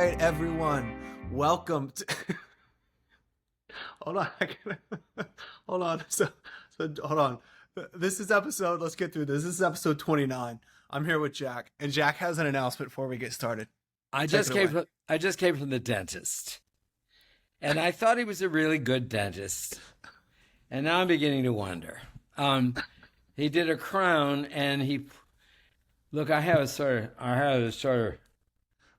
right, everyone. Welcome to. Hold on. Hold on. Hold on. This is episode. Let's get through this. This is episode 29. I'm here with Jack, and Jack has an announcement before we get started. I just came from the dentist, and I thought he was a really good dentist, and now I'm beginning to wonder. He did a crown, and I have a sort of.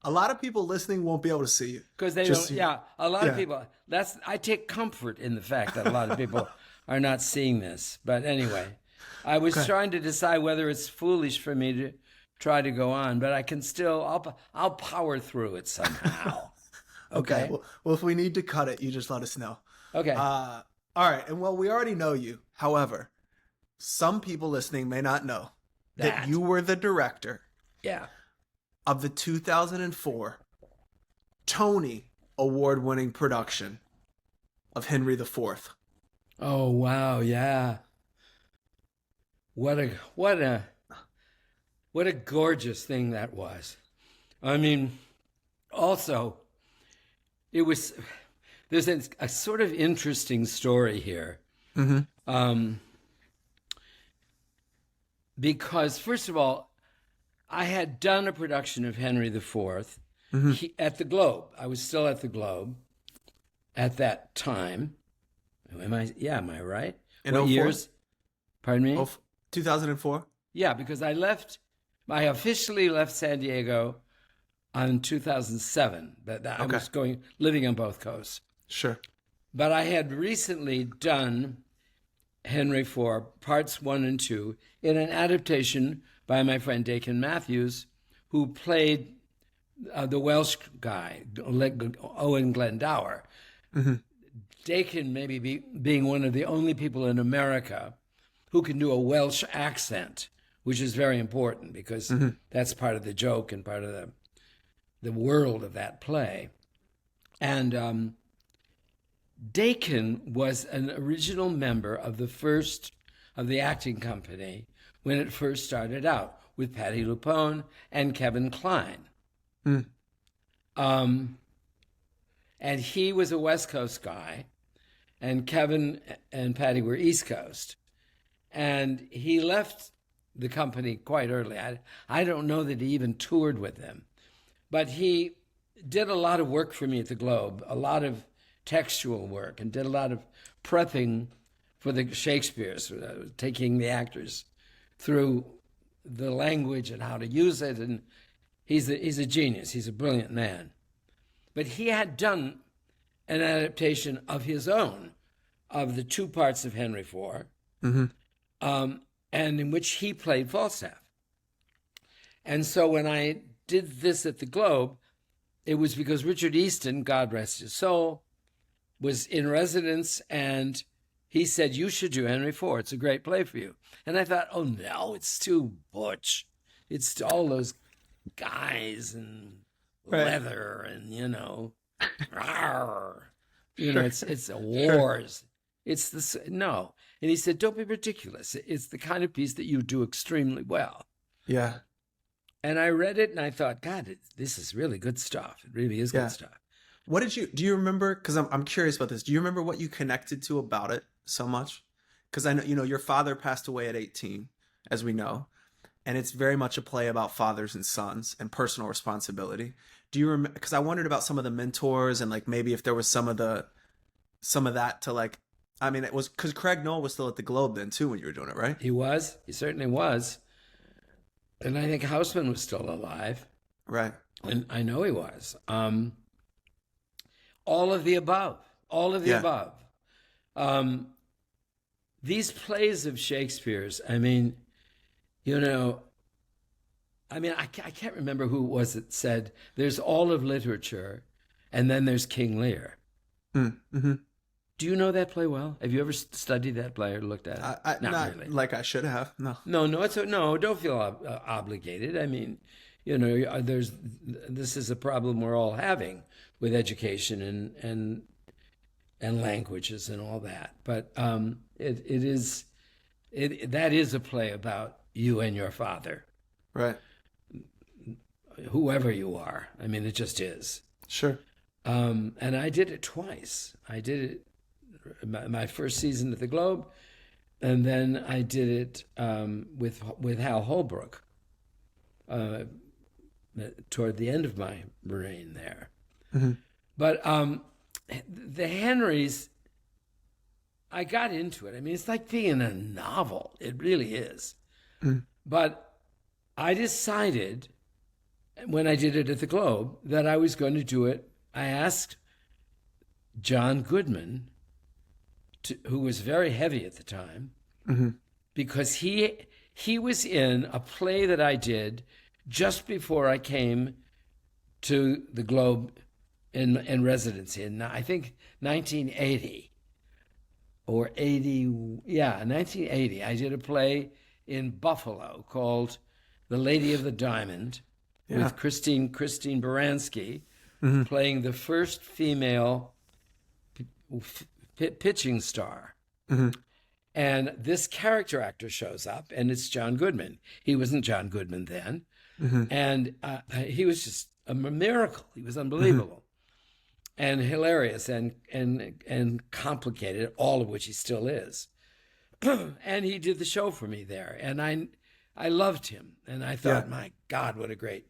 A lot of people listening won't be able to see you Because they Just don't, you. yeah, a lot of people, I take comfort in the fact that a lot of people are not seeing this. But anyway, I was Okay. trying to decide whether it's foolish for me to try to go on, but I can still, I'll power through it somehow. Okay. Okay. Well, if we need to cut it, you just let us know. Okay. All right. And well, we already know you. However, some people listening may not know that That. you were the director Yeah. of the 2004 Tony Award-winning production of Henry IV. Oh, wow. Yeah. What a gorgeous thing that was. I mean, also, there's a sort of interesting story here. Mm-hmm. Because first of all, I had done a production of Henry IV Mm-hmm. at the Globe. I was still at the Globe at that time. Am I right? In What 04? years? Pardon me? 2004? Yeah, because I officially left San Diego on 2007. I Okay. was living on both coasts. Sure. But I had recently done Henry IV, parts 1 and 2, in an adaptation by my friend Dakin Matthews, who played the Welsh guy, Owen Glendower. Mm-hmm. Dakin being one of the only people in America who can do a Welsh accent, which is very important because that's part of the joke and part of the world of that play. And Dakin was an original member of the acting company when it first started out with Patti LuPone and Kevin Kline. Mm. And he was a West Coast guy, and Kevin and Patti were East Coast. And he left the company quite early. I don't know that he even toured with them, but he did a lot of work for me at the Globe, a lot of textual work, and did a lot of prepping for the Shakespeare's, taking the actors through the language and how to use it. And he's a genius. He's a brilliant man. But he had done an adaptation of his own of the 2 parts of Henry IV, and in which he played Falstaff. And so when I did this at the Globe, it was because Richard Easton, God rest his soul, was in residence, and he said, "You should do Henry IV. It's a great play for you." And I thought, oh no, it's too butch. It's all those guys and Right. leather and, rawr. It's a wars. It's this, no. And he said, "Don't be ridiculous. It's the kind of piece that you do extremely well." Yeah. And I read it and I thought, God, this is really good stuff. It really is Yeah. good stuff. Do you remember, because I'm curious about this, do you remember what you connected to about it so much? Because I know, your father passed away at 18, as we know, and it's very much a play about fathers and sons and personal responsibility. Do you remember, because I wondered about some of the mentors and like maybe if there was some of that to like, I mean, it was because Craig Noel was still at the Globe then too when you were doing it, right? He certainly was. And I think Houseman was still alive. Right. And I know he was. All of the above. Yeah. Above. These plays of Shakespeare's, I mean, I can't remember who it was that said, there's all of literature, and then there's King Lear. Mm-hmm. Do you know that play well? Have you ever studied that play or looked at it? Not Really. like I should have. No. No, don't feel obligated. I mean, this is a problem we're all having with education and languages and all that. But that is a play about you and your father, Right. whoever you are. I mean, it just is. Sure. And I did it twice. I did it my first season at the Globe, and then I did it with Hal Holbrook toward the end of my reign there. Mm-hmm. But the Henrys, I got into it. I mean, it's like being in a novel. It really is. Mm-hmm. But I decided when I did it at the Globe that I was going to do it. I asked John Goodman, who was very heavy at the time, Mm-hmm. because he was in a play that I did just before I came to the Globe in residency in, I think, 1980 or 80. Yeah, 1980. I did a play in Buffalo called The Lady of the Diamond with Christine Baranski, Mm-hmm. playing the first female pitching star. Mm-hmm. And this character actor shows up, and it's John Goodman. He wasn't John Goodman then. Mm-hmm. And he was just a miracle. He was unbelievable and hilarious and complicated, all of which he still is. And he did the show for me there. And I loved him. And I thought, my God, what a great.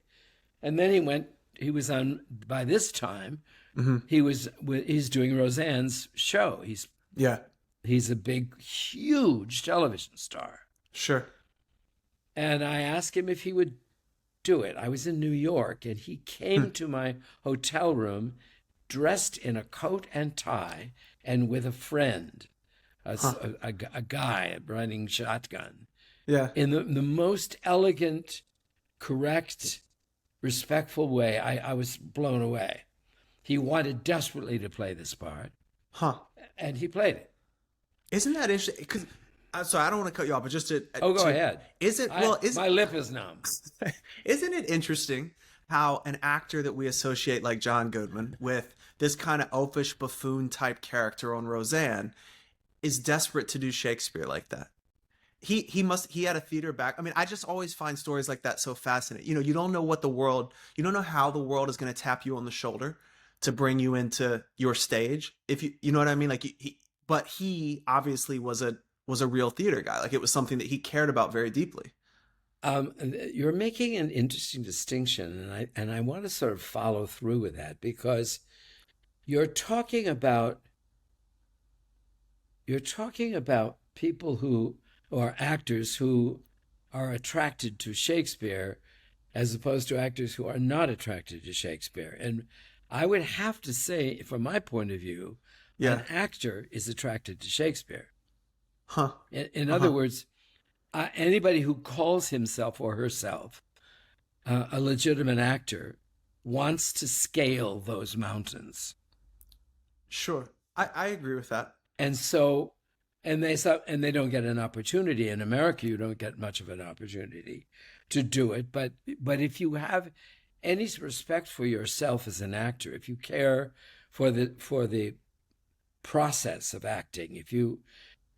And then he was on, by this time, he's doing Roseanne's show. He's a big, huge television star. Sure. And I asked him if he would do it. I was in New York, and he came to my hotel room dressed in a coat and tie and with a friend, a guy riding shotgun. Yeah. In the most elegant, correct, respectful way. I was blown away. He wanted desperately to play this part. Huh. And he played it. Isn't that interesting? Because, sorry, I don't want to cut you off, but just to... go ahead. My lip is numb. Isn't it interesting how an actor that we associate like John Goodman with this kind of oafish buffoon type character on Roseanne is desperate to do Shakespeare like that? He had a theater back. I mean, I just always find stories like that so fascinating. You know, you don't know you don't know how the world is going to tap you on the shoulder to bring you into your stage. If you know what I mean? Like, but he obviously was a real theater guy. Like, it was something that he cared about very deeply. You're making an interesting distinction, and I want to sort of follow through with that, because you're talking about people who, or actors who are attracted to Shakespeare, as opposed to actors who are not attracted to Shakespeare. And I would have to say, from my point of view, an actor is attracted to Shakespeare. Huh. In other words, anybody who calls himself or herself a legitimate actor wants to scale those mountains. Sure. I agree with that. And so, and they don't get an opportunity. In America, you don't get much of an opportunity to do it. But if you have any respect for yourself as an actor, if you care for the process of acting, if you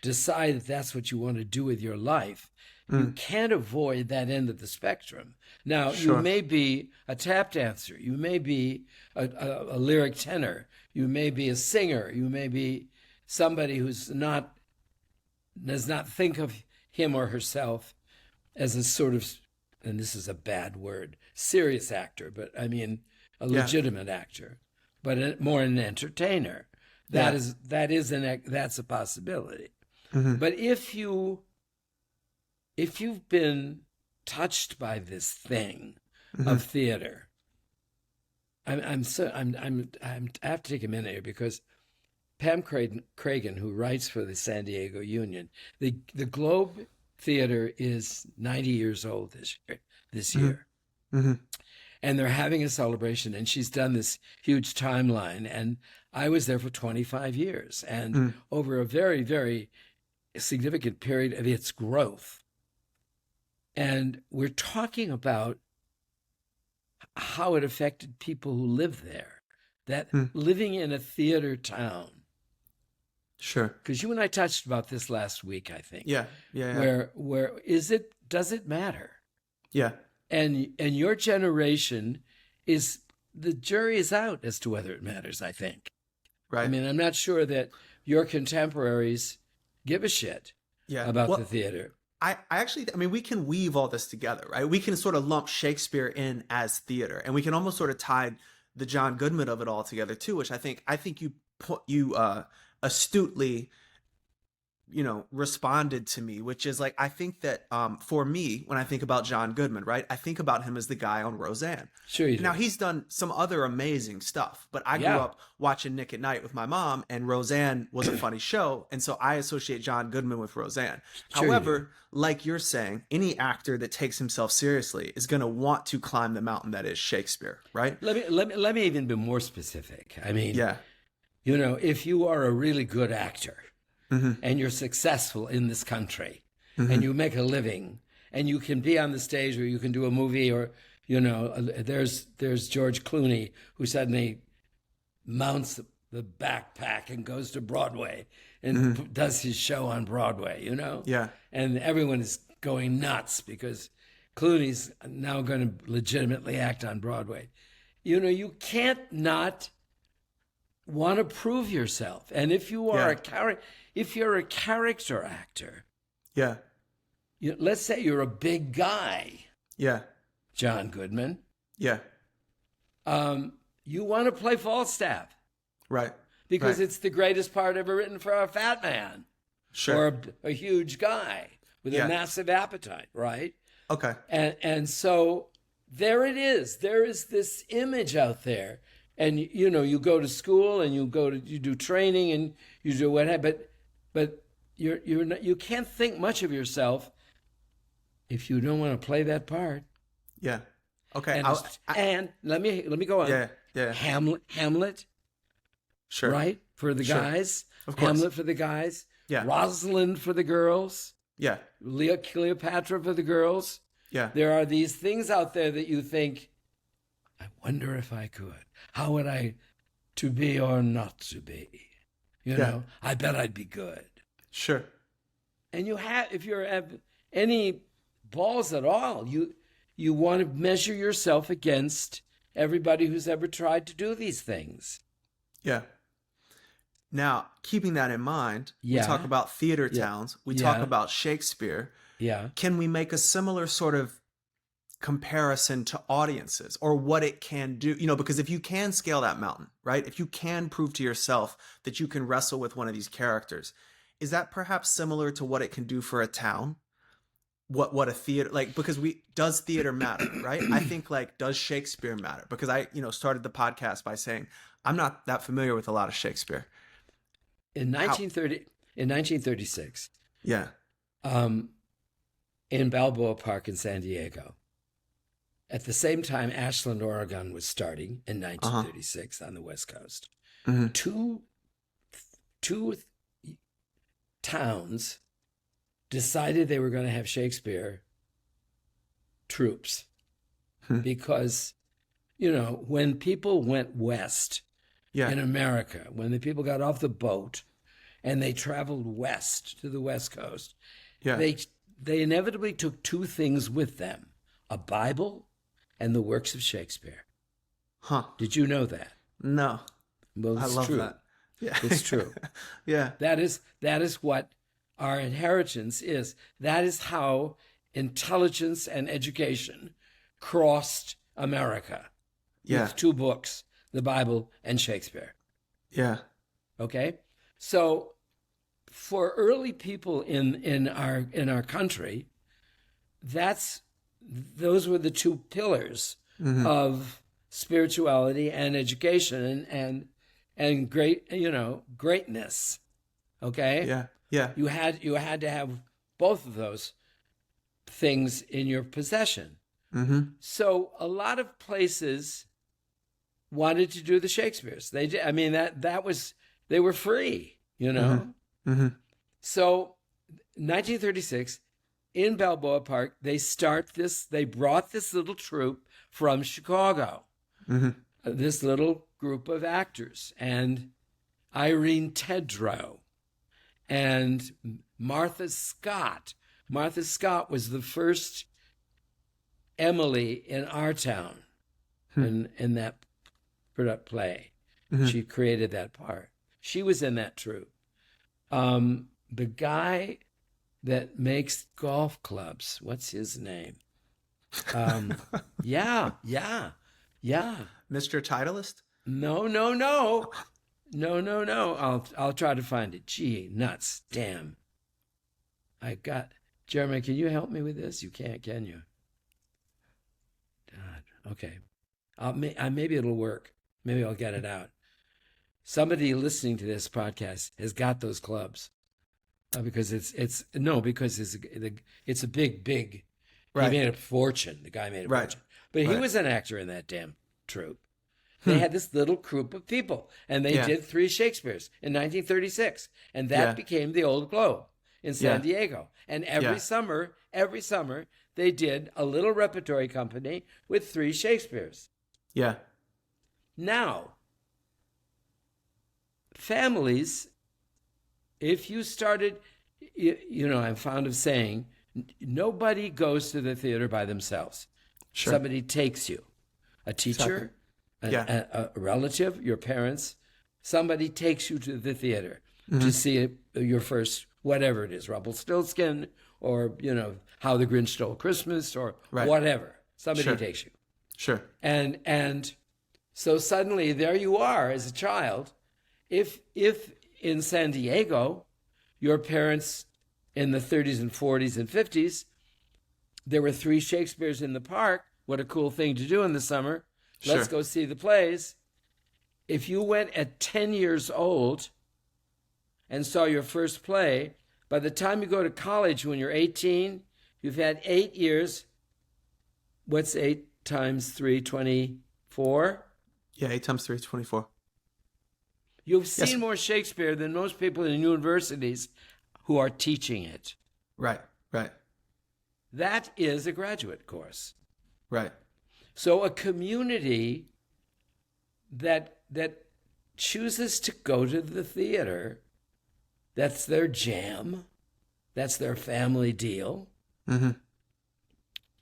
decide that that's what you want to do with your life, you can't avoid that end of the spectrum. Now, you may be a tap dancer, you may be a lyric tenor, you may be a singer, you may be somebody who does not think of him or herself as a sort of, and this is a bad word, serious actor, but I mean a legitimate actor, but more an entertainer. That's a possibility. Mm-hmm. But if you've been touched by this thing of theater, I have to take a minute here, because Pam Cragen, who writes for the San Diego Union, the Globe Theater is 90 years old this year. Mm-hmm. And they're having a celebration, and she's done this huge timeline. And I was there for 25 years, and over a very, very significant period of its growth. And we're talking about how it affected people who live there, that living in a theater town. Sure. Because you and I touched about this last week, I think. Yeah. Where does it matter? Yeah. And your generation is the jury is out as to whether it matters, I think. Right. I mean, I'm not sure that your contemporaries give a shit Yeah. about Well, the theater. I actually, I mean, we can weave all this together, right? We can sort of lump Shakespeare in as theater, and we can almost sort of tie the John Goodman of it all together too, which I think you astutely, responded to me, which is like, I think that for me, when I think about John Goodman, right, I think about him as the guy on Roseanne. Sure you do. Now, he's done some other amazing stuff, but I grew Yeah. up watching Nick at Night with my mom, and Roseanne was a funny show, and so I associate John Goodman with Roseanne. Sure you However, like you're saying, any actor that takes himself seriously is going to want to climb the mountain that is Shakespeare, right? Let me even be more specific. I mean, Yeah. if you are a really good actor Mm-hmm. and you're successful in this country Mm-hmm. and you make a living and you can be on the stage or you can do a movie or, there's George Clooney who suddenly mounts the backpack and goes to Broadway and does his show on Broadway, Yeah. And everyone is going nuts because Clooney's now going to legitimately act on Broadway. You can't not want to prove yourself. And if you are if you're a character actor, Yeah. let's say you're a big guy, Yeah. John Goodman, Yeah. you want to play Falstaff Right. because Right. it's the greatest part ever written for a fat man Sure. or a huge guy with Yeah. a massive appetite, right? Okay. And so there it is. There is this image out there. And you go to school and you do training and you do whatever, but you can't think much of yourself if you don't want to play that part. Yeah. Okay. And, and let me go on. Yeah. Yeah. Hamlet, Sure. right? For the Sure. guys. Of course. Hamlet for the guys. Yeah. Rosalind for the girls. Yeah. Cleopatra for the girls. Yeah. There are these things out there that you think, I wonder if I could. How would I to be or not to be? I bet I'd be good. Sure. And if you have any balls at all, you want to measure yourself against everybody who's ever tried to do these things. Yeah. Now, keeping that in mind, we Yeah. talk about theater Yeah. towns. We Yeah. talk about Shakespeare. Yeah. Can we make a similar sort of comparison to audiences or what it can do? Because if you can scale that mountain, right? If you can prove to yourself that you can wrestle with one of these characters, is that perhaps similar to what it can do for a town? What a theater, like, because does theater matter, right? I think, like, does Shakespeare matter? Because I, started the podcast by saying I'm not that familiar with a lot of Shakespeare. In 1936, Yeah. in Balboa Park in San Diego, at the same time Ashland, Oregon was starting in 1936 on the West Coast, Mm-hmm. two towns decided they were going to have Shakespeare troops because, when people went west Yeah. in America, when the people got off the boat and they traveled west to the West Coast, Yeah. they inevitably took two things with them, a Bible and the works of Shakespeare. Huh. Did you know that? No. Well, I it's love true. that. Yeah. It's true. Yeah. That is what our inheritance is. That is how intelligence and education crossed America Yeah. with two books, the Bible and Shakespeare. Yeah. Okay? So for early people in our country, those were the two pillars Mm-hmm. of spirituality and education and greatness. Okay? Yeah. Yeah. You had to have both of those things in your possession. Mm-hmm. So a lot of places wanted to do the Shakespeares. They did. I mean, they were free, Mm-hmm. Mm-hmm. So 1936 in Balboa Park, they brought this little troupe from Chicago, Mm-hmm. this little group of actors, and Irene Tedrow and Martha Scott. Martha Scott was the first Emily in our town, in that play. Mhm. She created that part. She was in that troupe. The guy that makes golf clubs, what's his name? Yeah, yeah, yeah. Mr. Titleist? No. I'll try to find it. Gee, nuts, damn. Jeremy, can you help me with this? You can't, can you? God, okay. Maybe it'll work. Maybe I'll get it out. Somebody listening to this podcast has got those clubs because it's a big. Right. He made a fortune. The guy made a Right. fortune, but he Right. was an actor in that damn troupe. They had this little group of people, and they Yeah. did 3 Shakespeares in 1936, and that Yeah. became the Old Globe in San Yeah. Diego. And Yeah. every summer, they did a little repertory company with 3 Shakespeares. Yeah. Now, families, if you started, I'm fond of saying, nobody goes to the theater by themselves. Sure. Somebody takes you, a teacher, a relative, your parents. Somebody takes you to the theater to see your first, whatever it is, Rumpelstiltskin, or How the Grinch Stole Christmas, or whatever. Somebody takes you. Sure. And so suddenly there you are as a child. If in San Diego, your parents in the 30s and 40s and 50s, there were 3 Shakespeares in the park. What a cool thing to do in the summer. Let's go see the plays. If you went at 10 years old and saw your first play, by the time you go to college when you're 18, you've had 8 years. What's 8 times 3, 24? Yeah, 8 times 3 is 24. You've seen more Shakespeare than most people in universities who are teaching it. Right. That is a graduate course. Right. So a community that chooses to go to the theater, that's their jam, that's their family deal. Mm-hmm.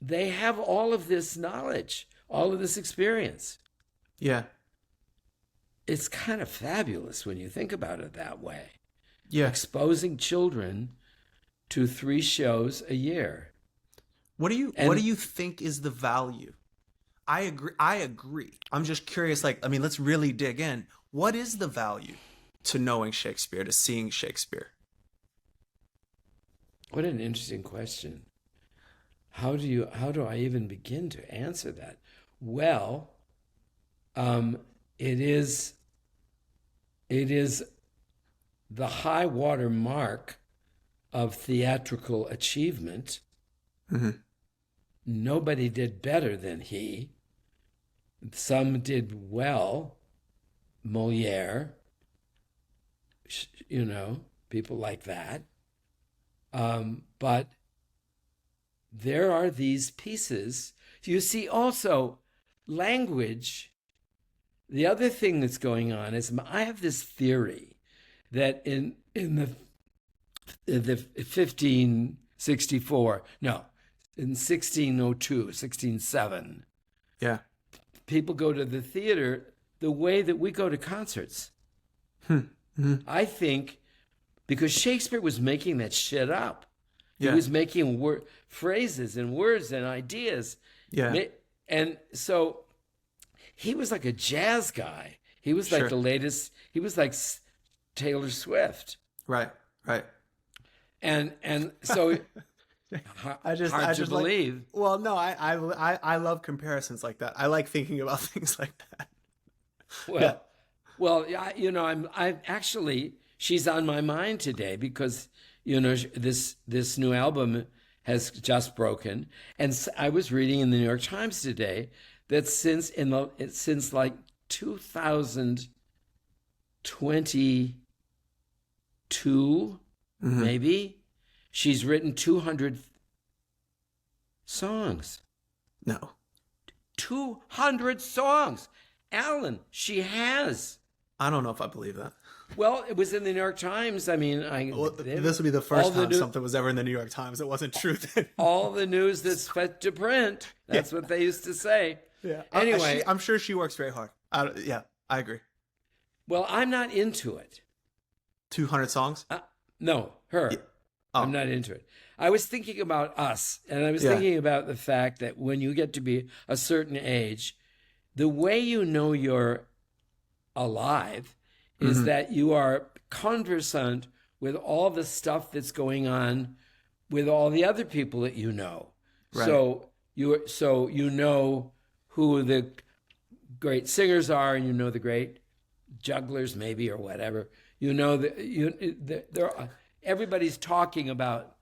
They have all of this knowledge, all of this experience. Yeah. It's kind of fabulous when you think about it that way. Yeah. Exposing children to 3 shows a year. What do you think is the value? I agree. I'm just curious, let's really dig in. What is the value to knowing Shakespeare, to seeing Shakespeare? What an interesting question. How do I even begin to answer that? Well, it is the high water mark of theatrical achievement. Mm-hmm. Nobody did better than he. Some did well. Moliere, people like that. But there are these pieces. You see also language. The other thing that's going on is I have this theory that in the 1564, no, in 1602, 1607, Yeah. people go to the theater the way that we go to concerts. Mm-hmm. I think because Shakespeare was making that shit up. Yeah. He was making phrases and words and ideas. Yeah. And so he was like a jazz guy. He was like the latest. He was like Taylor Swift. Right. And so I just believe. Well, no, I love comparisons like that. I like thinking about things like that. I'm actually, she's on my mind today because this new album has just broken, and I was reading in the New York Times today that since like 2022, maybe, she's written 200 songs. No. 200 songs. Alan, she has. I don't know if I believe that. Well, it was in the New York Times. I mean, this would be the first time something was ever in the New York Times that wasn't true. All the news that's fit to print. That's what they used to say. Yeah. Anyway, I'm sure she works very hard. Yeah. I agree. Well, I'm not into it. 200 songs? No, her. Yeah. I'm Oh, not into it. I was thinking about us, and I was yeah. thinking about the fact that when you get to be a certain age, the way you know you're alive is Hmm. that you are conversant with all the stuff that's going on with all the other people that you know. Right. So you know who the great singers are, and you know the great jugglers maybe or whatever. You know that everybody's talking about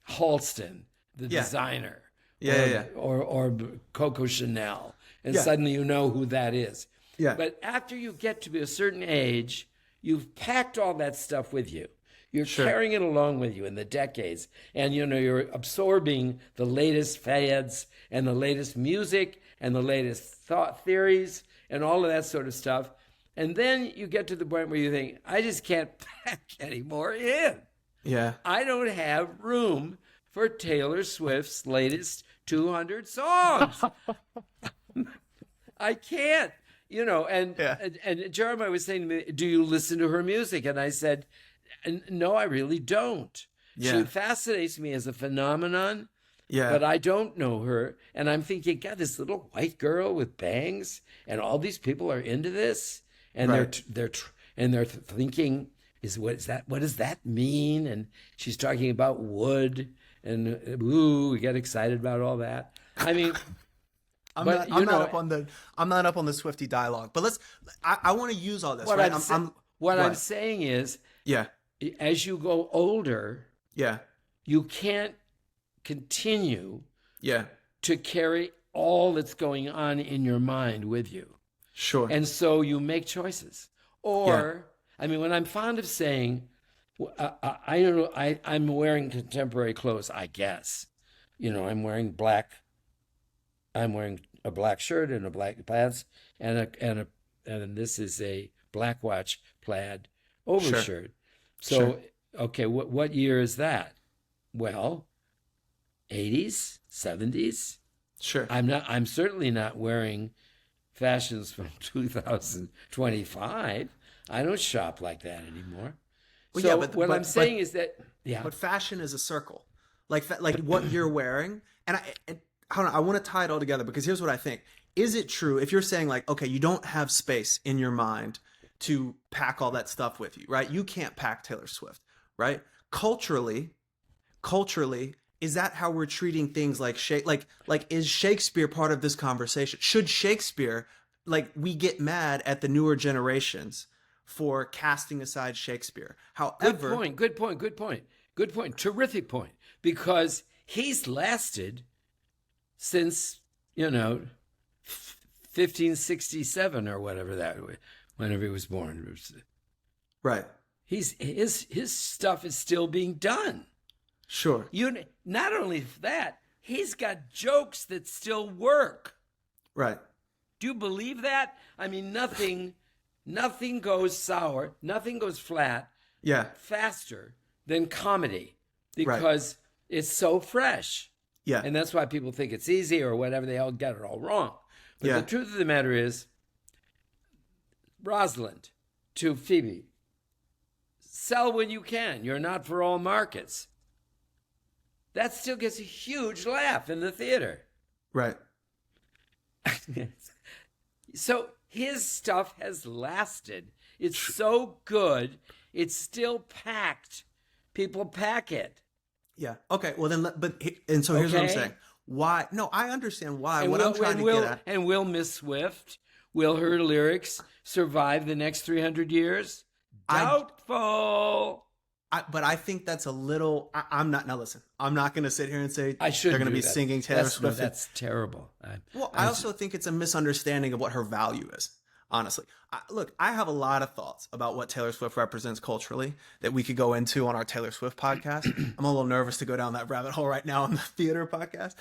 Halston, the Yeah. designer, Yeah. Yeah. Yeah. or Coco Chanel, and Yeah. suddenly you know who that is. Yeah. But after you get to be a certain age, you've packed all that stuff with you. You're Sure. carrying it along with you in the decades, and you're absorbing the latest fads and the latest music and the latest thought theories and all of that sort of stuff. And then you get to the point where you think, I just can't pack any more in. Yeah. I don't have room for Taylor Swift's latest 200 songs. I can't, and, Yeah. and Jeremiah was saying to me, do you listen to her music? And I said, no, I really don't. Yeah. She fascinates me as a phenomenon, Yeah. but I don't know her. And I'm thinking, God, this little white girl with bangs, and all these people are into this, and Right. they're thinking, what does that mean? And she's talking about wood, and we get excited about all that. I mean, I'm but not. I'm not up on the Swiftie dialogue. But I want to use all this. what Right. I'm saying is, Yeah. as you go older, Yeah. you can't continue Yeah. to carry all that's going on in your mind with you. Sure. And so you make choices. Or, I mean, when I'm fond of saying, I don't know, I'm wearing contemporary clothes, I guess. I'm wearing a black shirt and a black pants, and this is a black watch plaid overshirt. Sure. So, Sure. okay, what year is that? Well, 80s, 70s. Sure. I'm certainly not wearing fashions from 2025. I don't shop like that anymore. Well, So yeah, but what I'm saying is that, but fashion is a circle, like what you're wearing, and hold on, I want to tie it all together because here's what I think: is it true if you're saying like, okay, you don't have space in your mind to pack all that stuff with you, right? You can't pack Taylor Swift, right? Culturally, is that how we're treating things like is Shakespeare part of this conversation? Should Shakespeare, like, we get mad at the newer generations for casting aside Shakespeare? However, good point. Terrific point. Because he's lasted since, 1567 or whenever he was born. right? His stuff is still being done. Sure. Not only that, he's got jokes that still work. Right. Do you believe that? I mean, nothing goes sour, nothing goes flat Yeah. faster than comedy because it's so fresh. Yeah. And that's why people think it's easy or whatever. They all get it all wrong. But Yeah. the truth of the matter is, Rosalind to Phoebe, sell when you can. You're not for all markets. That still gets a huge laugh in the theater. Right. So his stuff has lasted. It's so good. It's still packed. People pack it. Yeah. Okay. Well, then, and so here's what I'm Okay. saying. Why? No, I understand why. And What I'm trying to get at. And will Miss Swift, will her lyrics survive the next 300 years? Doubtful. But I think that's a little. I'm not. Now listen, I'm not going to sit here and say I should. they're going to be that. singing Taylor No, Swift. that's terrible. I also think it's a misunderstanding of what her value is. Honestly, look, I have a lot of thoughts about what Taylor Swift represents culturally that we could go into on our Taylor Swift podcast. I'm a little nervous to go down that rabbit hole right now on the theater podcast.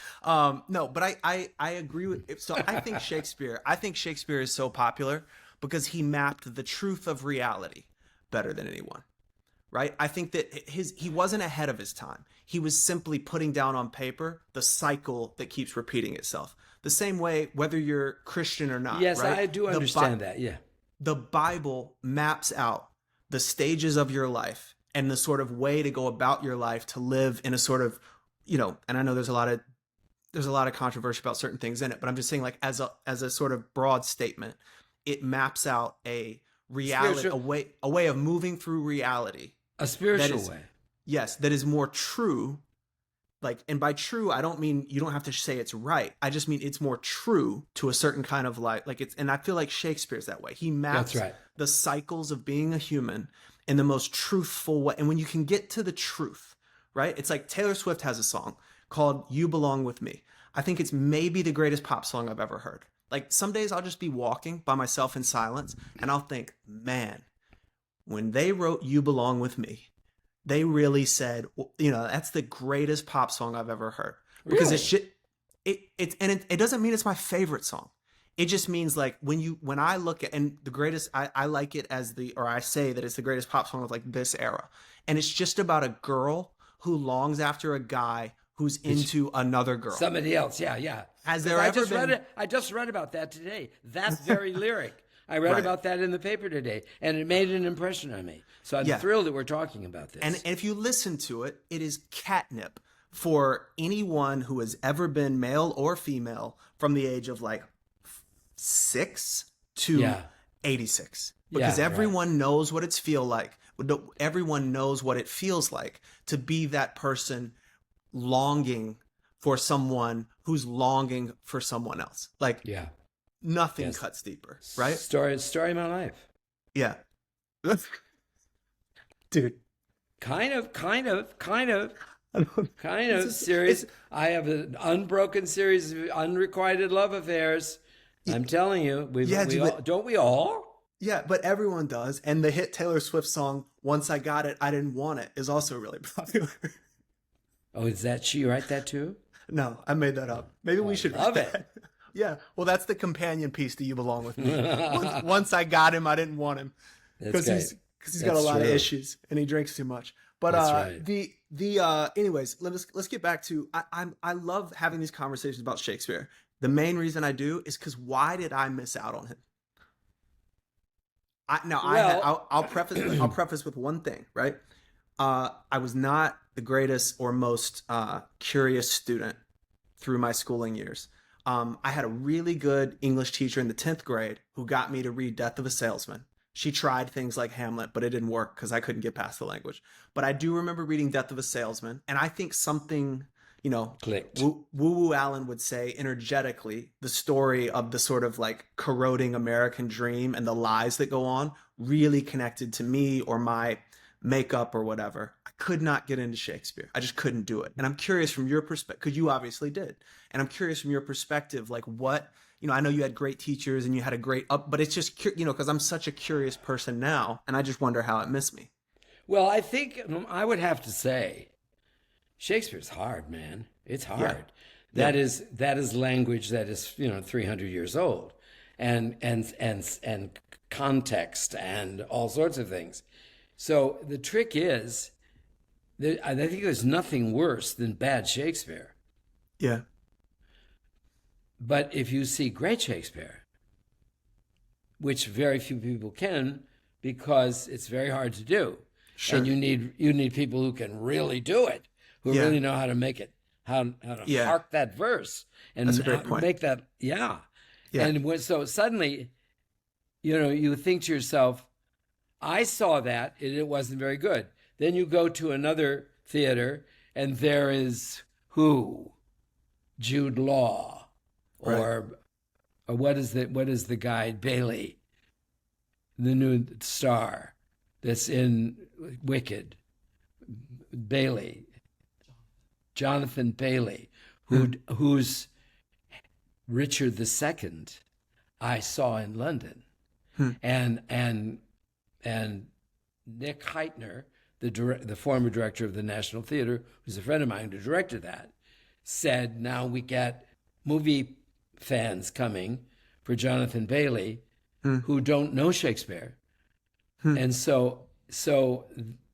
No, but I agree with it. So I think Shakespeare is so popular because he mapped the truth of reality better than anyone. right? I think that he wasn't ahead of his time. He was simply putting down on paper the cycle that keeps repeating itself. The same way, whether you're Christian or not, Yes, right? I do understand that. Yeah. The Bible maps out the stages of your life and the sort of way to go about your life to live in a sort of, and I know there's a lot of controversy about certain things in it, but I'm just saying, like, as a sort of broad statement, it maps out a reality, a way of moving through reality, a spiritual way. Yes, that is more true. Like, and by true, I don't mean you don't have to say it's right. I just mean it's more true to a certain kind of life. Like, and I feel like Shakespeare's that way. He maps the cycles of being a human in the most truthful way. And when you can get to the truth, right? It's like Taylor Swift has a song called "You Belong With Me." I think it's maybe the greatest pop song I've ever heard. Like, some days I'll just be walking by myself in silence and I'll think, man, when they wrote "You Belong With Me," they really said, that's the greatest pop song I've ever heard. Because it doesn't mean it's my favorite song. It just means, like, when I look at, and the greatest, I like it as I say that it's the greatest pop song of, like, this era. And it's just about a girl who longs after a guy who's into another girl. Somebody else. Yeah. Yeah. Has there ever been? I just read about that today. That very lyric. I read about that in the paper today, and it made an impression on me. So I'm thrilled that we're talking about this. And if you listen to it, it is catnip for anyone who has ever been male or female from the age of, like, 6 to 86. Because everyone knows what everyone knows what it feels like to be that person longing for someone who's longing for someone else. Like, nothing cuts deeper, right? Story of my life. Yeah. Dude. Kind of serious. I have an unbroken series of unrequited love affairs. I'm telling you, don't we all? Yeah, but everyone does. And the hit Taylor Swift song, "Once I Got It, I Didn't Want It," is also really popular. Oh, is that she write that too? No, I made that up. Maybe we should love read it. that. Yeah, well, that's the companion piece to "You Belong With Me." Once I got him, I didn't want him. Because he's got a lot of issues and he drinks too much. But anyways, let's get back to, I love having these conversations about Shakespeare. The main reason I do is because why did I miss out on him? I'll preface with one thing, right? I was not the greatest or most curious student through my schooling years. I had a really good English teacher in the 10th grade who got me to read Death of a Salesman. She tried things like Hamlet, but it didn't work because I couldn't get past the language. But I do remember reading Death of a Salesman, and I think something, clicked. Woo Allen would say energetically, the story of the sort of, like, corroding American dream and the lies that go on really connected to me or my makeup or whatever. I could not get into Shakespeare. I just couldn't do it. And I'm curious from your perspective, because you obviously did. And I'm curious from your perspective, like, what, I know you had great teachers and you had a great but it's just, because I'm such a curious person now, and I just wonder how it missed me. Well, I think I would have to say Shakespeare's hard, man. It's hard. Yeah. That is language that is 300 years old, and context and all sorts of things. So the trick is, I think there's nothing worse than bad Shakespeare. Yeah. But if you see great Shakespeare, which very few people can, because it's very hard to do, and you need people who can really do it, who really know how to make it, how to hark that verse, and that's a great point. Make that, And so suddenly, you think to yourself, I saw that, and it wasn't very good. Then you go to another theater, and there is Jude Law. Or what is the guy, Bailey, the new star that's in Wicked, Jonathan Bailey, who's Richard II I saw in London, and Nick Heitner, the former director of the National Theater, who's a friend of mine who directed that, said, now we get movie fans coming for Jonathan Bailey who don't know Shakespeare. And so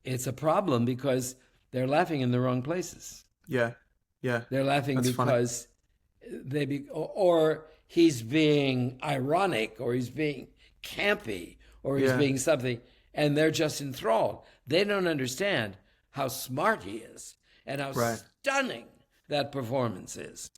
it's a problem because they're laughing in the wrong places. Yeah. Yeah. They're laughing That's funny. because or he's being ironic, or he's being campy, or he's Yeah. being something, and they're just enthralled. They don't understand how smart he is and how Right. stunning that performance is.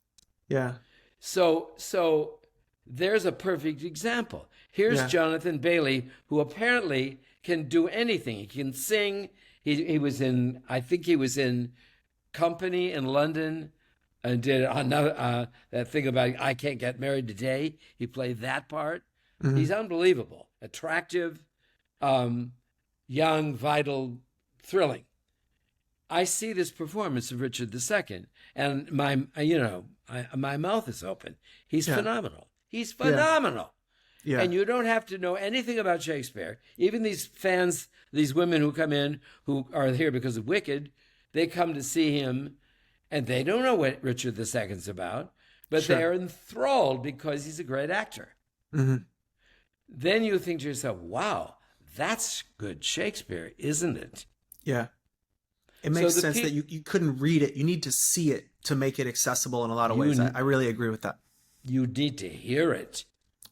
Yeah. So there's a perfect example. Here's Yeah. Jonathan Bailey, who apparently can do anything. He can sing. He was in, I think he was in Company in London, and did another that thing about I Can't Get Married Today. He played that part. Mhm. He's unbelievable, attractive, young, vital, thrilling. I see this performance of Richard II, and my mouth is open. He's Yeah. phenomenal. He's phenomenal. Yeah. And you don't have to know anything about Shakespeare. Even these fans, these women who come in, who are here because of Wicked, they come to see him, and they don't know what Richard II's about, but Sure. they're enthralled because he's a great actor. Hmm. Then you think to yourself, wow, that's good Shakespeare, isn't it? Yeah. It makes the sense that you couldn't read it. You need to see it to make it accessible in a lot of ways. I really agree with that. You need to hear it.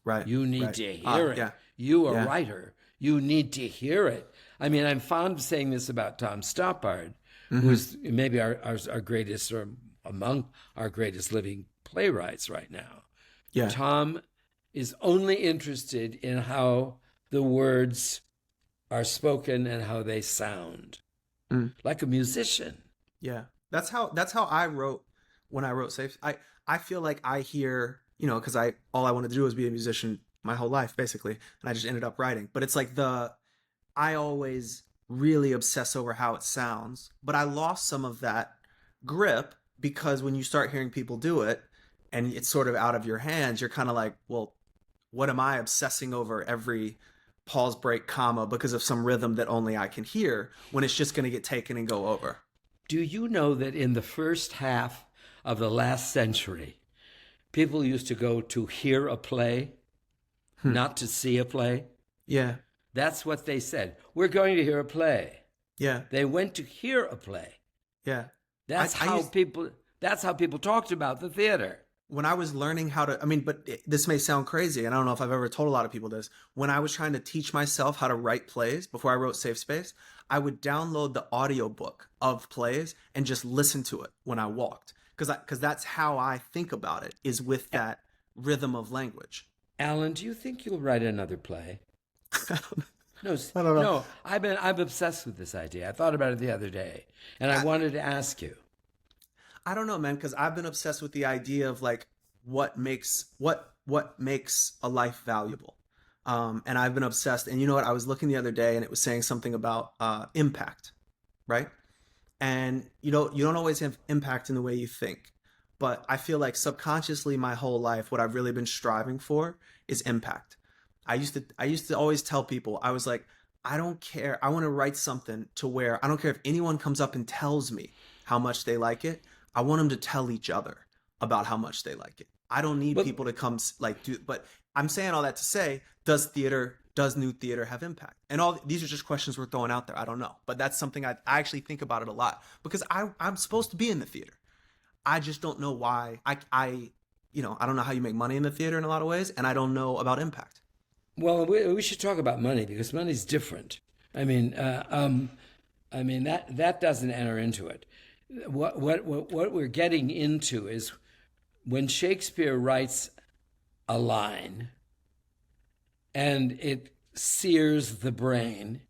Right. You need Right. to hear it. Yeah. You, a Yeah. writer, you need to hear it. I mean, I'm fond of saying this about Tom Stoppard, Mm-hmm. who's maybe our greatest, or among our greatest living playwrights right now. Yeah. Tom is only interested in how the words are spoken and how they sound, like a musician. Yeah. That's how I wrote when I wrote Safe. I feel like I hear, because all I wanted to do was be a musician my whole life, basically, and I just ended up writing. But it's like I always really obsess over how it sounds, but I lost some of that grip because when you start hearing people do it and it's sort of out of your hands, you're kind of like, well, what am I obsessing over every pause, break, comma because of some rhythm that only I can hear, when it's just going to get taken and go over? Do you know that in the first half of the last century, people used to go to hear a play, not to see a play? Yeah. That's what they said. We're going to hear a play. Yeah. They went to hear a play. Yeah. That's how people talked about the theater. When I was learning how to, this may sound crazy, and I don't know if I've ever told a lot of people this. When I was trying to teach myself how to write plays before I wrote Safe Space, I would download the audiobook of plays and just listen to it when I walked. Because that's how I think about it, is with that rhythm of language. Alan, do you think you'll write another play? No, I don't know. No, I'm obsessed with this idea. I thought about it the other day, and I wanted to ask you. I don't know, man, because I've been obsessed with the idea of like what makes a life valuable. And I've been obsessed. And you know what? I was looking the other day, and it was saying something about impact, right? And you don't always have impact in the way you think. But I feel like subconsciously my whole life, what I've really been striving for is impact. I used to always tell people, I was like, I don't care. I want to write something to where I don't care if anyone comes up and tells me how much they like it. I want them to tell each other about how much they like it. I don't need people to come but I'm saying all that to say, does new theater have impact? And all these are just questions we're throwing out there. I don't know. But that's something I actually think about it a lot, because I'm supposed to be in the theater. I just don't know why. I don't know how you make money in the theater in a lot of ways, and I don't know about impact. Well, we should talk about money, because money's different. I mean that doesn't enter into it. What we're getting into is when Shakespeare writes a line, and it sears the brain,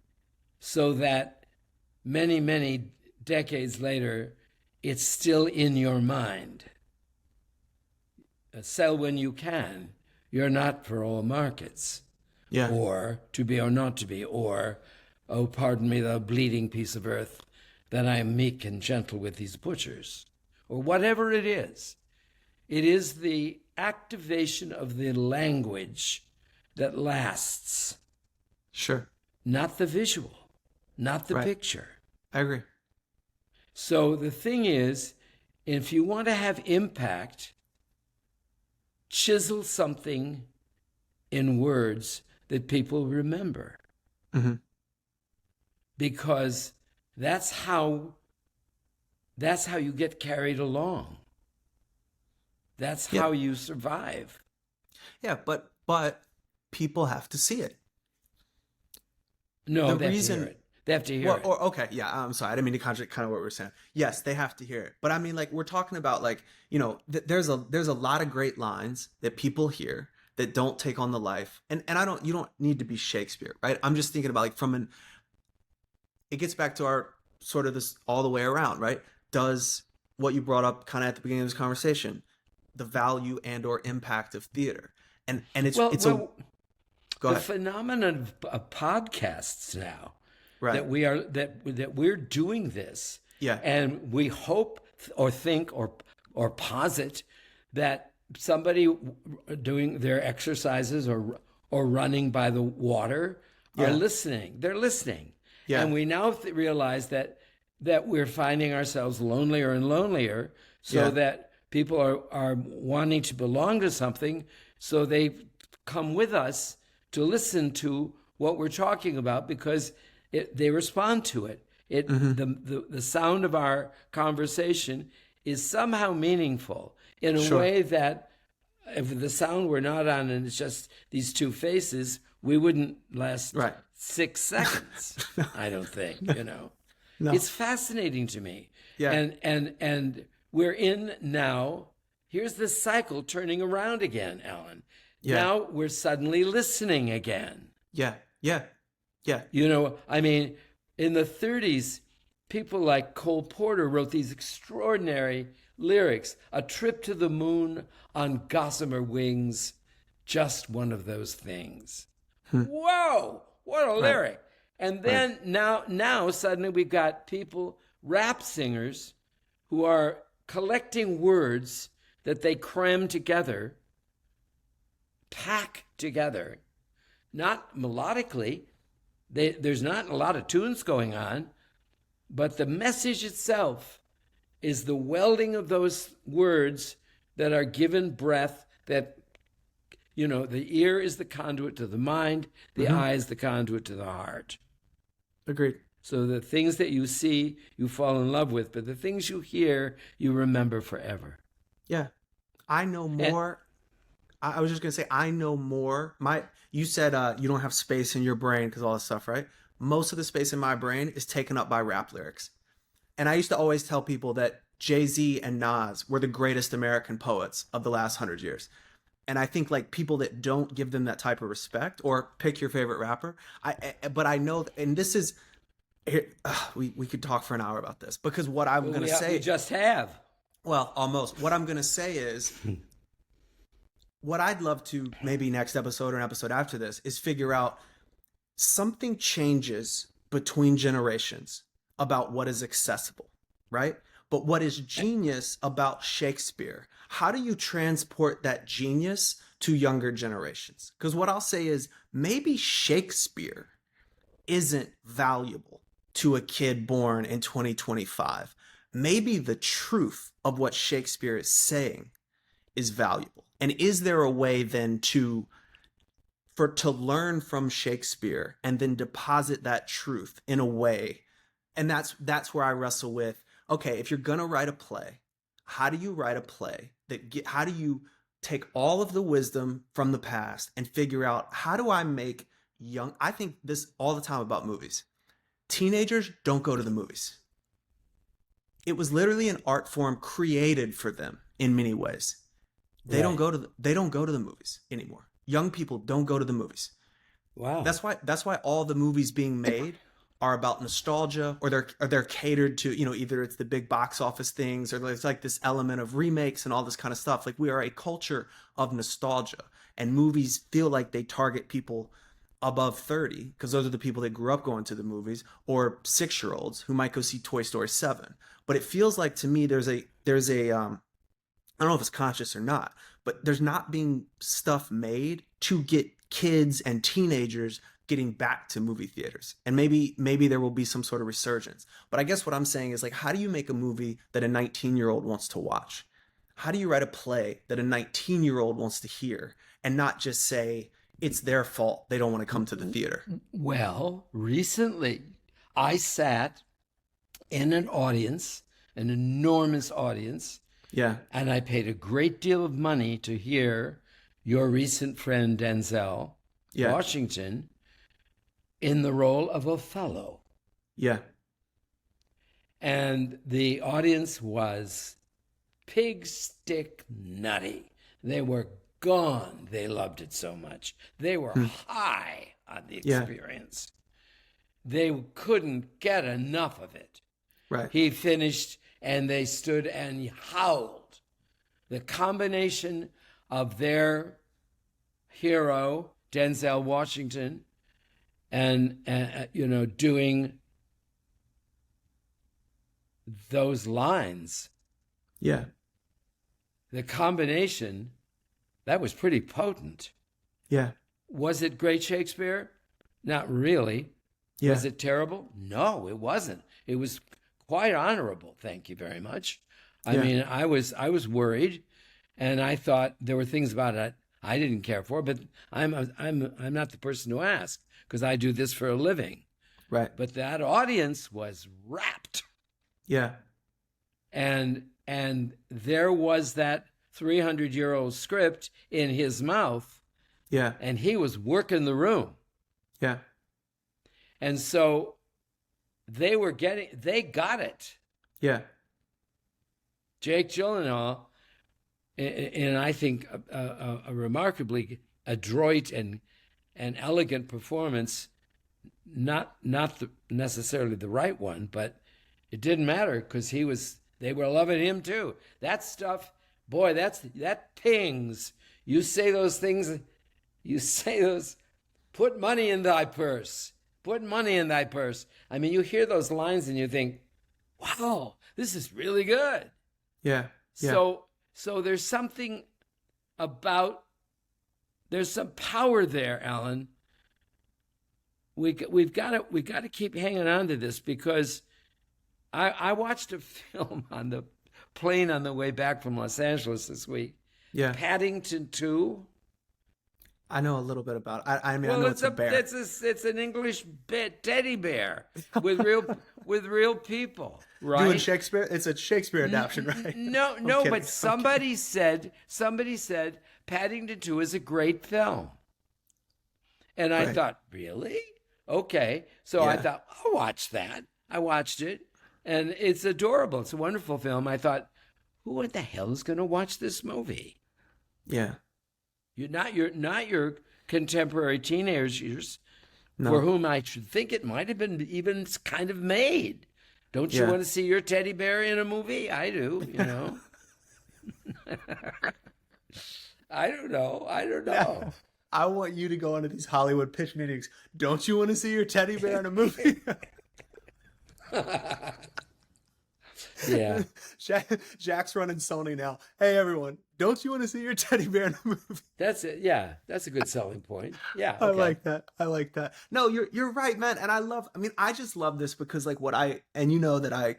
so that many, many decades later, it's still in your mind. Sell when you can. You're not for all markets. Yeah. Or to be or not to be, or, oh, pardon me, thou bleeding piece of earth, that I am meek and gentle with these butchers, or whatever it is. It is the activation of the language that lasts. Sure. Not the visual, not the picture. I agree. So the thing is, if you want to have impact, chisel something in words that people remember. Mm-hmm. Because That's how you get carried along. That's Yeah. how you survive. Yeah, but people have to see it. No, The they have to hear reason it. They have to hear Well, it. or okay, yeah, I'm sorry. I didn't mean to contradict kind of what we were saying. Yes, they have to hear it. But I mean, like, we're talking about, like, there's a lot of great lines that people hear that don't take on the life. And I don't you don't need to be Shakespeare, right? I'm just thinking about, like, it gets back to our sort of this all the way around, right? Does what you brought up kind of at the beginning of this conversation, the value and or impact of theater. And Well, it's a well, go the ahead. phenomenon of podcasts now Right. that we're doing this, Yeah. and we hope or think or posit that somebody doing their exercises or running by the water are Yeah. listening. They're listening, Yeah. and we now realize that we're finding ourselves lonelier and lonelier, so Yeah. that people are wanting to belong to something, so they come with us to listen to what we're talking about because they respond to it. Hmm. The sound of our conversation is somehow meaningful in a Sure. way that if the sound were not on and it's just these two faces, we wouldn't last Right. 6 seconds. I don't think, No. It's fascinating to me. Yeah. And we're in now. Here's the cycle turning around again, Alan. Yeah. Now we're suddenly listening again. Yeah. Yeah. Yeah. I mean, in the 30s, people like Cole Porter wrote these extraordinary lyrics. A trip to the moon on gossamer wings, just one of those things. Hmm. Whoa, what a Right. lyric. And Right. then now suddenly we've got people, rap singers, who are collecting words that they cram together, pack together, not melodically. There's not a lot of tunes going on, but the message itself is the welding of those words that are given breath, that, the ear is the conduit to the mind, the Hmm. eye is the conduit to the heart. Agreed. So the things that you see, you fall in love with, but the things you hear, you remember forever. Yeah. I know And more. I was just gonna say I know more. You said you don't have space in your brain because all this stuff, right? Most of the space in my brain is taken up by rap lyrics. And I used to always tell people that Jay-Z and Nas were the greatest American poets of the last 100 years. And I think, like, people that don't give them that type of respect, or pick your favorite rapper. But I know, and this is we could talk for an hour about this, because what I'm gonna we say, just have. well, almost what I'm gonna say is, what I'd love to, maybe next episode or an episode after this, is figure out something changes between generations about what is accessible, right? But what is genius about Shakespeare? How do you transport that genius to younger generations? Because what I'll say is, maybe Shakespeare isn't valuable to a kid born in 2025. Maybe the truth of what Shakespeare is saying is valuable. And is there a way then to learn from Shakespeare and then deposit that truth in a way? And that's where I wrestle with, okay, if you're going to write a play, how do you write a play how do you take all of the wisdom from the past and figure out, how do I make I think this all the time about movies. Teenagers don't go to the movies. It was literally an art form created for them in many ways. Right. They don't go to the movies anymore. Young people don't go to the movies. Wow. That's why all the movies being made are about nostalgia, or they're catered to, either it's the big box office things, or there's like this element of remakes and all this kind of stuff. Like, we are a culture of nostalgia, and movies feel like they target people above 30, because those are the people that grew up going to the movies, or 6-year-olds who might go see Toy Story 7. But it feels like, to me, there's a I don't know if it's conscious or not, but there's not being stuff made to get kids and teenagers getting back to movie theaters. And maybe there will be some sort of resurgence. But I guess what I'm saying is, like, how do you make a movie that a 19-year-old wants to watch? How do you write a play that a 19-year-old wants to hear, and not just say it's their fault they don't want to come to the theater? Well, recently I sat in an audience, an enormous audience, Yeah. and I paid a great deal of money to hear your recent friend Denzel Yeah. Washington in the role of Othello. Yeah. And the audience was pig stick nutty. They were gone. They loved it so much. They were high on the Yeah. experience. They couldn't get enough of it. Right. He finished and they stood and howled. The combination of their hero, Denzel Washington, and doing those lines, Yeah. the combination, that was pretty potent. Yeah. Was it great Shakespeare? Not really. Yeah. Was it terrible? No, it wasn't. It was quite honorable. Thank you very much. I Yeah. mean, I was worried, and I thought there were things about it I didn't care for. But I'm not the person to ask because I do this for a living. Right. But that audience was rapt, Yeah. and there was that 300-year-old script in his mouth, Yeah. and he was working the room. Yeah. And so they got it. Yeah. Jake Gyllenhaal, and I think a remarkably adroit and elegant performance, not necessarily the right one, but it didn't matter because they were loving him too. That stuff, boy, that pings. You say those things, put money in thy purse. Put money in thy purse. I mean, you hear those lines and you think, wow, this is really good. Yeah. Yeah. So there's something there's some power there, Alan. We've got to keep hanging on to this because I watched a film on the plane on the way back from Los Angeles this week. Yeah. Paddington 2. I know a little bit about it. I mean, Well, I know it's a bear. It's an English teddy bear with real people, right? Doing Shakespeare? It's a Shakespeare adaptation, right? No, kidding. but somebody said Paddington 2 is a great film. And I Right. thought, really? Okay. So I Yeah. thought, I'll watch that. I watched it, and it's adorable. It's a wonderful film. I thought, who the hell is going to watch this movie? Yeah. Not your contemporary teenagers, No. for whom I should think it might have been even kind of made. Don't you Yeah. want to see your teddy bear in a movie? I do, I don't know. I want you to go into these Hollywood pitch meetings. Don't you want to see your teddy bear in a movie? Yeah. Jack's running Sony now. Hey, everyone. Don't you want to see your teddy bear in a movie? That's it. Yeah, that's a good selling point. Yeah, I okay. like that. No, you're right, man. And I just love this because like and you know that I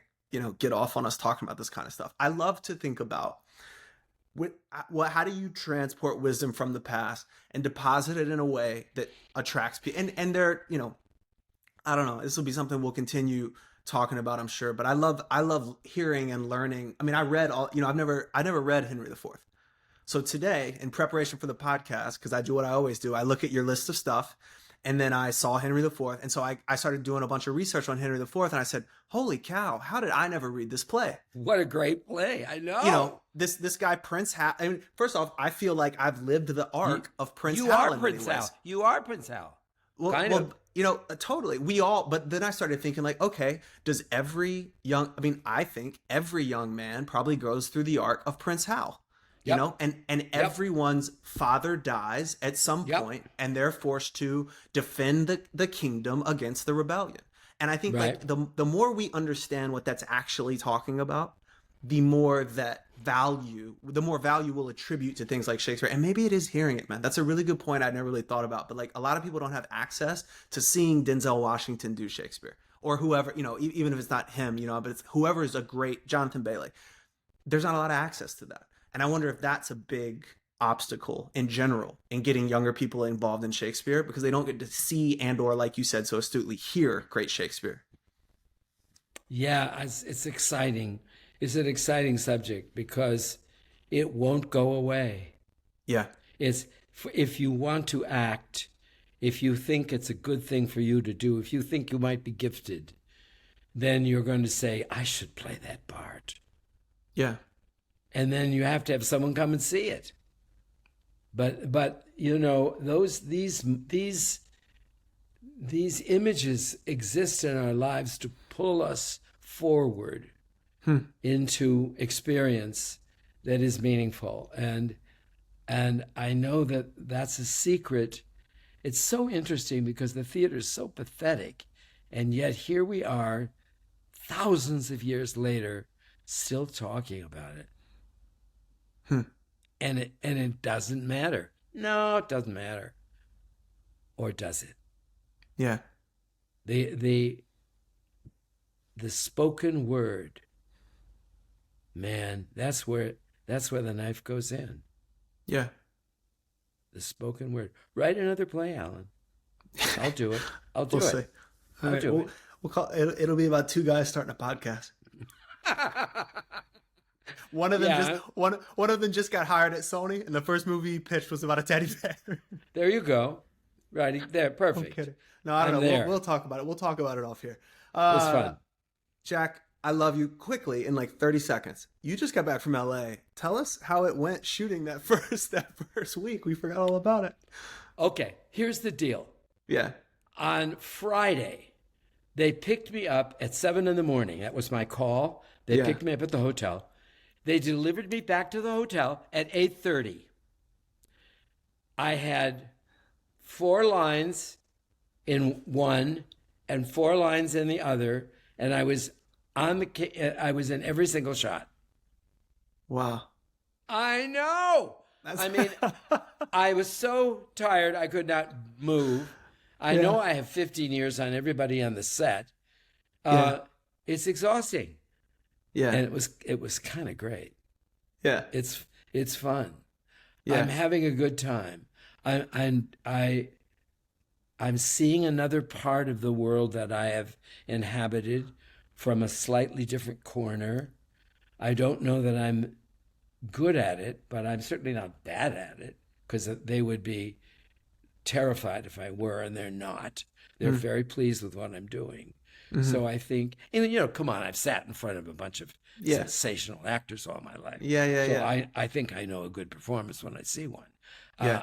get off on us talking about this kind of stuff. I love to think about how do you transport wisdom from the past and deposit it in a way that attracts people. And they're, I don't know, this will be something we'll continue talking about, I'm sure, but I love hearing and learning. I mean, I read I never read Henry IV. So today, in preparation for the podcast, because I do what I always do, I look at your list of stuff, and then I saw Henry IV, and so I started doing a bunch of research on Henry IV, and I said, "Holy cow! How did I never read this play?" What a great play! I know. This guy Prince Hal. I mean, first off, I feel like I've lived the arc of Prince You Hal. are Prince Hal. You are Prince Hal. Well, totally. We all, but then I started thinking like, okay, does I think every young man probably goes through the arc of Prince Hal, and everyone's father dies at some point and they're forced to defend the kingdom against the rebellion. And I think like the more we understand what that's actually talking about, the more value we'll attribute to things like Shakespeare. And maybe it is hearing it, man. That's a really good point I'd never really thought about. But like a lot of people don't have access to seeing Denzel Washington do Shakespeare or whoever, even if it's not him, but it's whoever is a great Jonathan Bailey. There's not a lot of access to that. And I wonder if that's a big obstacle in general in getting younger people involved in Shakespeare because they don't get to see and or, like you said so astutely, hear great Shakespeare. Yeah, it's exciting. It's an exciting subject because it won't go away. Yeah. It's if you want to act, if you think it's a good thing for you to do, if you think you might be gifted, then you're going to say, I should play that part. Yeah. And then you have to have someone come and see it. But you know, these images exist in our lives to pull us forward into experience that is meaningful. And I know that that's a secret. It's so interesting because the theater is so pathetic, and yet here we are, thousands of years later, still talking about it. And it doesn't matter. No, it doesn't matter. Or does it? Yeah. The spoken word, man, that's where the knife goes in. Yeah. The spoken word. Write another play, Alan. I'll do it. I'll do We'll it. see. I'll do it. We'll call it'll be about two guys starting a podcast. One of them Yeah. just one of them just got hired at Sony, and the first movie he pitched was about a teddy bear. There you go. Right there. I'm Perfect. kidding. No, I don't I'm know. there. We'll talk about it. We'll talk about it off here. It was fun. Jack, I love you. Quickly, in like 30 seconds. You just got back from LA. Tell us how it went shooting that first week. We forgot all about it. Okay, here's the deal. Yeah. On Friday, they picked me up at 7 in the morning. That was my call. They Yeah. picked me up at the hotel. They delivered me back to the hotel at 8:30. I had 4 lines in one and 4 lines in the other, and I was in every single shot. Wow. I know. I mean, I was so tired I could not move. I Yeah. know I have 15 years on everybody on the set. Yeah. It's exhausting, Yeah. and it was kind of great. Yeah. It's fun. Yeah. I'm having a good time. I'm seeing another part of the world that I have inhabited from a slightly different corner. I don't know that I'm good at it, but I'm certainly not bad at it, because they would be terrified if I were, and they're not. They're very pleased with what I'm doing. So I think, and come on, I've sat in front of a bunch of sensational actors all my life. Yeah. So I think I know a good performance when I see one. Yeah.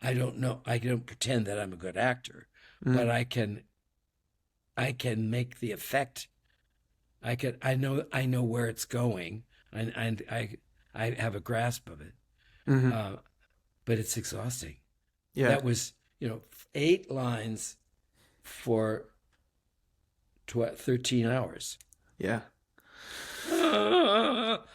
I don't know. I don't pretend that I'm a good actor, but I can make the effect. I know where it's going, and I have a grasp of it. But it's exhausting. Yeah. That was 8 lines for 13 hours. Yeah.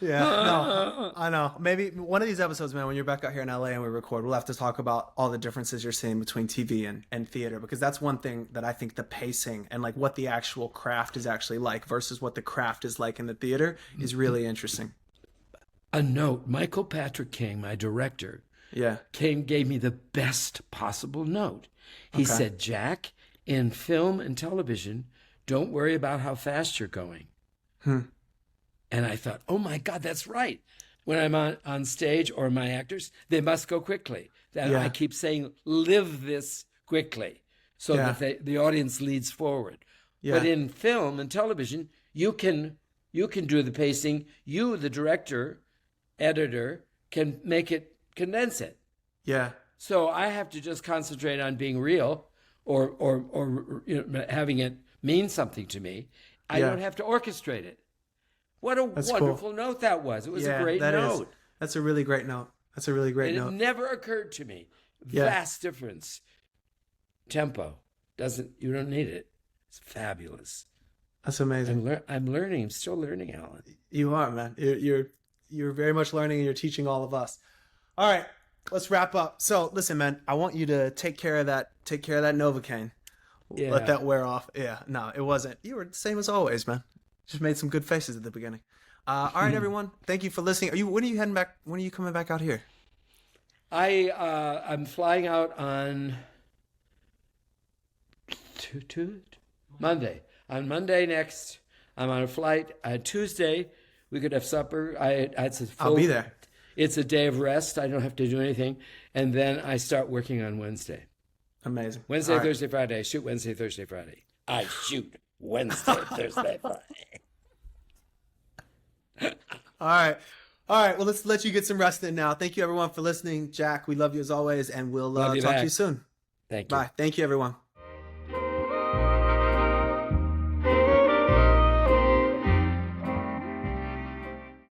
Yeah, no, I know. Maybe one of these episodes, man, when you're back out here in LA and we record, we'll have to talk about all the differences you're seeing between TV and theater, because that's one thing that I think the pacing and like what the actual craft is actually like versus what the craft is like in the theater is really interesting. A note, Michael Patrick King, my director, Yeah. gave me the best possible note. He said, Jack, in film and television, don't worry about how fast you're going. And I thought, oh my God, that's right. When I'm on stage or my actors, they must go quickly. And I keep saying, live this quickly, so that the audience leads forward. But in film and television, you can do the pacing. You, the director, editor, can condense it. Yeah. So I have to just concentrate on being real, or having it mean something to me. I don't have to orchestrate it. What a wonderful note that was. It was a great note. That's a really great note. That's a really great note. It never occurred to me. Vast difference. Tempo. You don't need it. It's fabulous. That's amazing. I'm learning. I'm still learning, Alan. You are, man. You're very much learning, and you're teaching all of us. All right, let's wrap up. So listen, man, I want you to take care of that Novocaine. Yeah. Let that wear off. Yeah, no, it wasn't. You were the same as always, man. Just made some good faces at the beginning. All right, everyone. Thank you for listening. When are you heading back? When are you coming back out here? I'm flying out on Monday. On Monday next, I'm on a flight. Tuesday, we could have supper. I'll be there. It's a day of rest. I don't have to do anything. And then I start working on Wednesday. Amazing. Wednesday, All right. Thursday, Friday. I shoot Wednesday, Thursday, Friday. I shoot Wednesday, Thursday, Friday. All right. All right. Well, let's let you get some rest in now. Thank you, everyone, for listening. Jack, we love you as always, and we'll Love you talk to back. you soon. Thank you. Bye. Thank you, everyone.